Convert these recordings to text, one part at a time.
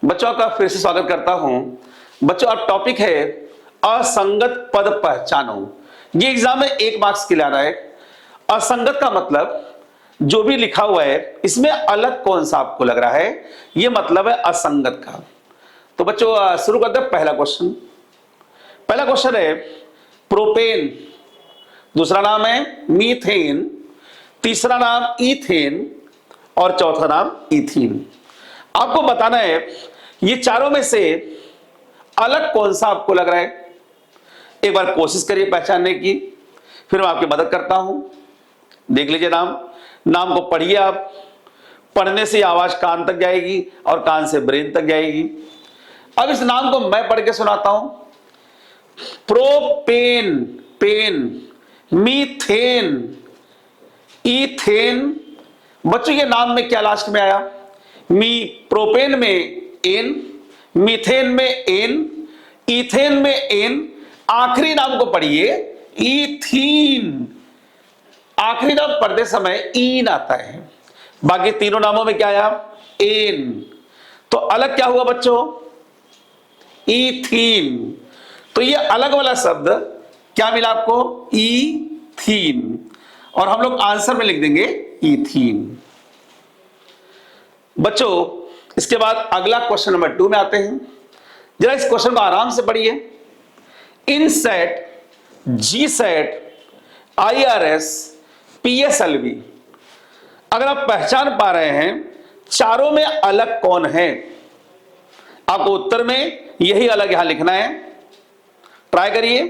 बच्चों आपका फिर से स्वागत करता हूं। बच्चों अब टॉपिक है असंगत पद पहचानो। ये एग्जाम में 1 मार्क्स के लिए आ रहा है। असंगत का मतलब जो भी लिखा हुआ है इसमें अलग कौन सा आपको लग रहा है, ये मतलब है असंगत का। तो बच्चों शुरू करते हैं। पहला क्वेश्चन है प्रोपेन, दूसरा नाम है मीथेन, तीसरा नाम ईथेन और चौथा नाम इथीन। आपको बताना है ये चारों में से अलग कौन सा आपको लग रहा है। एक बार कोशिश करिए पहचानने की, फिर मैं आपकी मदद करता हूं। देख लीजिए नाम को पढ़िए आप। पढ़ने से आवाज कान तक जाएगी और कान से ब्रेन तक जाएगी। अब इस नाम को मैं पढ़ के सुनाता हूं। Propane, pen, methane, ethane. बच्चों ये नाम में क्या लास्ट में आया? प्रोपेन में एन, मीथेन में एन, ईथेन में एन, आखिरी नाम को पढ़िए ईथीन। आखिरी नाम पढ़ते समय ईन आता है, बाकी तीनों नामों में क्या आया? एन। तो अलग क्या हुआ बच्चों? ईथीन। तो ये अलग वाला शब्द क्या मिला आपको? ईथीन। और हम लोग आंसर में लिख देंगे ईथीन। बच्चों इसके बाद अगला क्वेश्चन नंबर 2 में आते हैं। जरा इस क्वेश्चन को आराम से पढ़िए। INSAT, GSAT, IRS, PSLV। अगर आप पहचान पा रहे हैं चारों में अलग कौन है, आपको उत्तर में यही अलग यहां लिखना है। ट्राई करिए।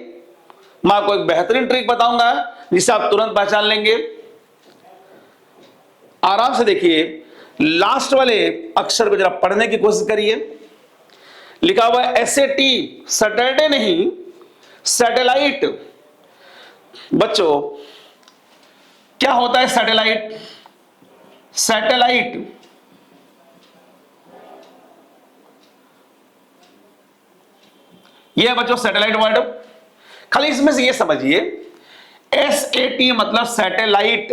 मैं आपको एक बेहतरीन ट्रिक बताऊंगा जिससे आप तुरंत पहचान लेंगे। आराम से देखिए, लास्ट वाले अक्षर को जरा पढ़ने की कोशिश करिए। लिखा हुआ है SAT, सैटरडे नहीं सैटेलाइट। बच्चों क्या होता है सैटेलाइट? सैटेलाइट यह है बच्चों सैटेलाइट वर्ड। खाली इसमें से यह समझिए SAT मतलब सैटेलाइट।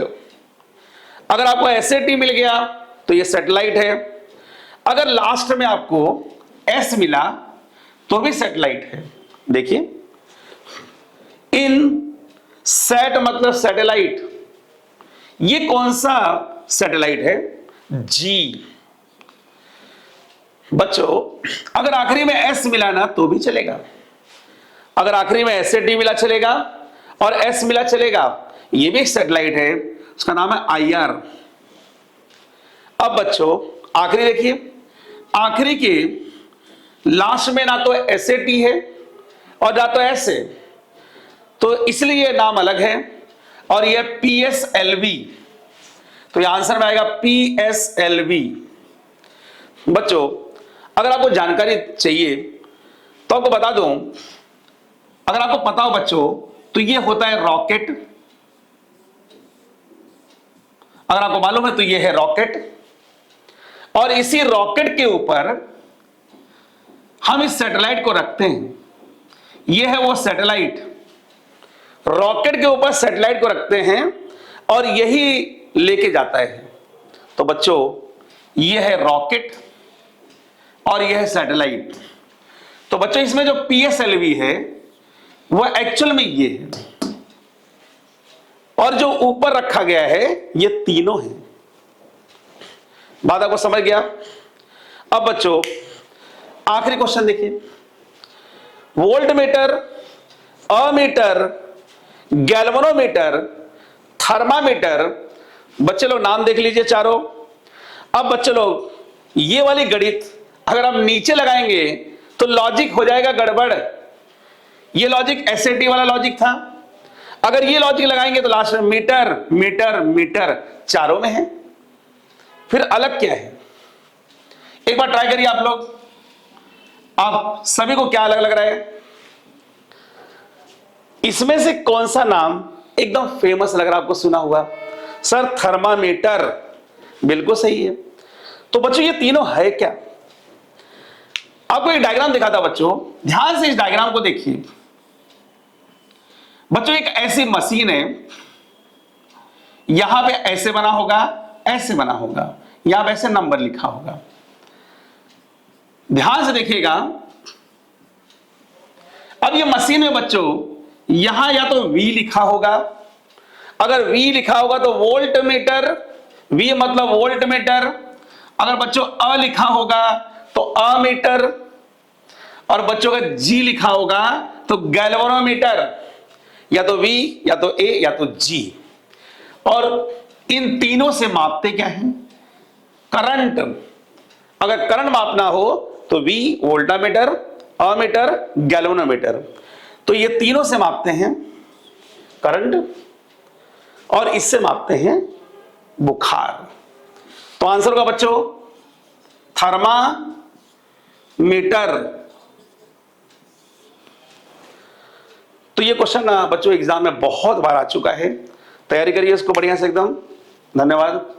अगर आपको SAT मिल गया तो यह सैटेलाइट है। अगर लास्ट में आपको S मिला तो भी सैटेलाइट है। देखिए इन सेट मतलब सैटेलाइट। ये कौन सा सैटेलाइट है? जी। बच्चों अगर आखिरी में S मिला ना तो भी चलेगा। अगर आखिरी में SAT मिला चलेगा और S मिला चलेगा। ये भी एक सैटेलाइट है, उसका नाम है IR। अब बच्चों आखिरी देखिए, आखिरी के लास्ट में ना तो SAT है और ना तो S है, तो इसलिए यह नाम अलग है और यह PSLV। तो यह आंसर में आएगा PSLV। बच्चों अगर आपको जानकारी चाहिए तो आपको बता दूं, अगर आपको पता हो बच्चों तो यह होता है रॉकेट। अगर आपको मालूम है तो यह है रॉकेट, और इसी रॉकेट के ऊपर हम इस सैटेलाइट को रखते हैं। यह है वो सैटेलाइट। रॉकेट के ऊपर सैटेलाइट को रखते हैं और यही लेके जाता है। तो बच्चों यह है रॉकेट और यह है सैटेलाइट। तो बच्चों इसमें जो PSLV है वह एक्चुअल में ये है, और जो ऊपर रखा गया है ये तीनों है। बात आपको समझ गया? अब बच्चों आखिरी क्वेश्चन देखिए। Voltmeter, ammeter, galvanometer, thermometer. बच्चे लोग नाम देख लीजिए चारों। अब बच्चे लोग ये वाली गणित अगर आप नीचे लगाएंगे तो लॉजिक हो जाएगा गड़बड़। ये लॉजिक SAT वाला लॉजिक था। अगर ये लॉजिक लगाएंगे तो लास्ट में मीटर मीटर मीटर चारों में है, फिर अलग क्या है? एक बार ट्राई करिए आप लोग। आप सभी को क्या अलग लग रहा है? इसमें से कौन सा नाम एकदम फेमस लग रहा है आपको? सुना हुआ सर थर्मामीटर। बिल्कुल सही है। तो बच्चों ये तीनों है क्या? आपको एक डायग्राम दिखाता बच्चों, ध्यान से इस डायग्राम को देखिए। बच्चों एक ऐसी मशीन है, यहां पे ऐसे बना होगा, ऐसे बना होगा, यहां पे ऐसे नंबर लिखा होगा। ध्यान से देखिएगा, अब ये मशीन में बच्चों यहां या तो V लिखा होगा, अगर V लिखा होगा तो वोल्ट मीटर, V मतलब वोल्ट मीटर। अगर बच्चों अ लिखा होगा तो अमीटर, और बच्चों का G लिखा होगा तो गैल्वेनोमीटर, या तो V या तो A या तो G। और इन तीनों से मापते क्या है? करंट। अगर करंट मापना हो तो V वोल्टामीटर, अमीटर, गैल्वेनोमीटर। तो ये तीनों से मापते हैं करंट, और इससे मापते हैं बुखार। तो आंसर होगा बच्चों थर्मामीटर। तो ये क्वेश्चन बच्चों एग्जाम में बहुत बार आ चुका है, तैयारी करिए इसको बढ़िया से एकदम। धन्यवाद।